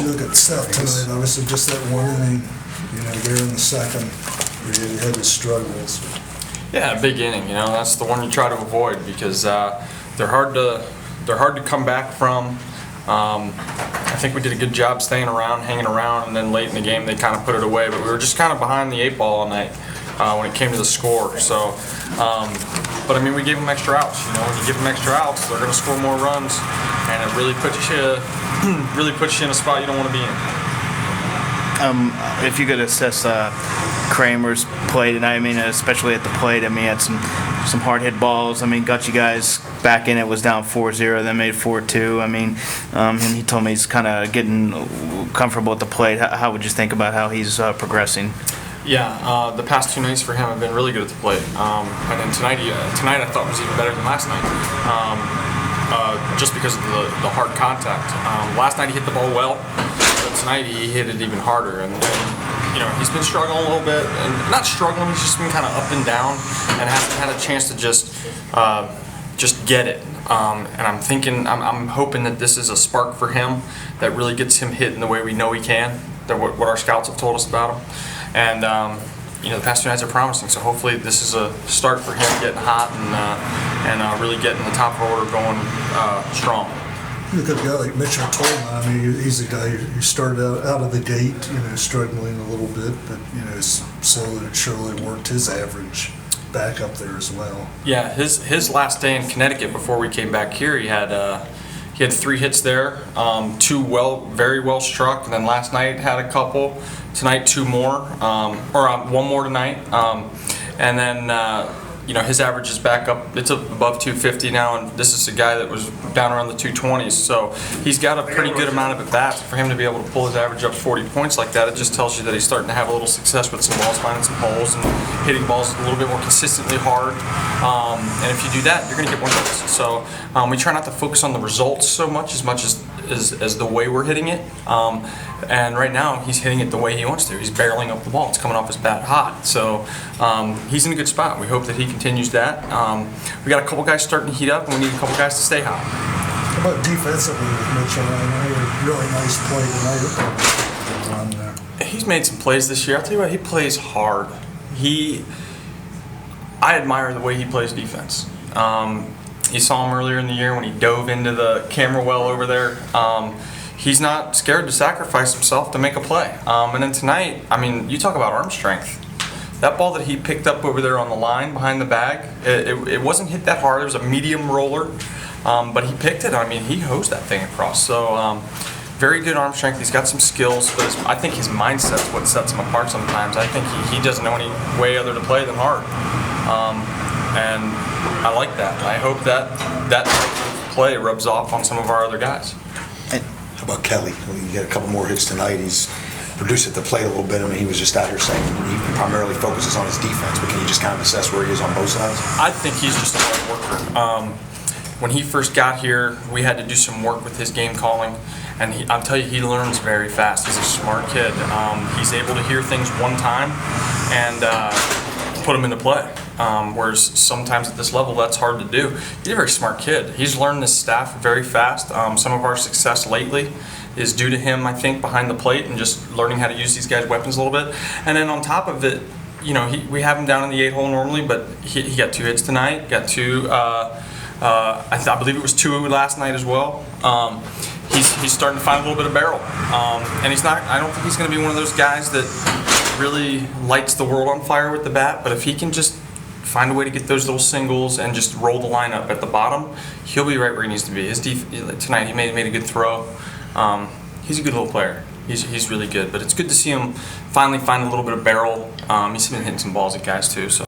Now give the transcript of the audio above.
You look at South tonight, obviously just that one inning, there in the second, where you had his struggles. Yeah, big inning. That's the one you try to avoid because they're hard to come back from. I think we did a good job staying around, hanging around, and then late in the game they kind of put it away. But we were just kind of behind the 8 ball all night when it came to the score. So, but I mean, we gave them extra outs. When you give them extra outs, they're going to score more runs, and it really puts you in a spot you don't want to be in. If you could assess Kramer's play tonight, I mean, especially at the plate, I mean, he had some hard hit balls. I mean, got you guys back in. It was down 4-0, then made 4-2. I mean, and he told me he's kind of getting comfortable at the plate. How would you think about how he's progressing? Yeah, the past 2 nights for him have been really good at the plate. And then tonight I thought was even better than last night, just because of the hard contact. Last night he hit the ball well, but tonight he hit it even harder. And he's been struggling a little bit, and not struggling. He's just been kind of up and down, and hasn't had a chance to just get it. And I'm hoping that this is a spark for him that really gets him hit in the way we know he can. That what our scouts have told us about him. And the past 2 nights are promising, so hopefully this is a start for him getting hot and really getting the top of the order going strong. You look at a guy like Mitchell Tolman. I mean, he's a guy who started out of the gate, struggling a little bit, but slowly but surely worked his average back up there as well. Yeah, his last day in Connecticut before we came back here, he had 3 hits there, 2 very well struck, and then last night had a couple. Tonight 2 more, or 1 more tonight, and then his average is back up. It's above 250 now, and this is a guy that was down around the 220s. So he's got a pretty good amount of at bats. For him to be able to pull his average up 40 points like that, it just tells you that he's starting to have a little success with some balls, finding some holes, and hitting balls a little bit more consistently hard. And if you do that, you're going to get more hits. So we try not to focus on the results so much as the way we're hitting it. And right now he's hitting it the way he wants to. He's barreling up the ball. It's coming off his bat hot. So he's in a good spot. We hope that he continues that. We got a couple guys starting to heat up, and we need a couple guys to stay hot. How about defensively with Mitchell? I know a really nice play tonight. He's made some plays this year. I'll tell you what, he plays hard. I admire the way he plays defense. You saw him earlier in the year when he dove into the camera well over there. He's not scared to sacrifice himself to make a play. And then tonight, I mean, you talk about arm strength. That ball that he picked up over there on the line behind the bag, it wasn't hit that hard. It was a medium roller, but he picked it. I mean, he hosed that thing across. So very good arm strength. He's got some skills, but I think his mindset's what sets him apart sometimes. I think he doesn't know any way other to play than hard. And I like that. I hope that play rubs off on some of our other guys. How about Kelly? He got a couple more hits tonight. He's produced at the plate a little bit. I mean, he was just out here saying he primarily focuses on his defense, but can you just kind of assess where he is on both sides? I think he's just a hard worker. When he first got here, we had to do some work with his game calling, and I'll tell you, he learns very fast. He's a smart kid. He's able to hear things one time and put them into play. Whereas sometimes at this level, that's hard to do. He's a very smart kid. He's learned this staff very fast. Some of our success lately is due to him, I think, behind the plate and just learning how to use these guys' weapons a little bit. And then on top of it, we have him down in the 8-hole normally, but he got 2 hits tonight. Got 2. I believe it was 2 last night as well. He's starting to find a little bit of barrel, and he's not. I don't think he's going to be one of those guys that really lights the world on fire with the bat. But if he can just find a way to get those little singles and just roll the lineup at the bottom, he'll be right where he needs to be. Tonight he made a good throw. He's a good little player. He's really good. But it's good to see him finally find a little bit of barrel. He's been hitting some balls at guys too. So.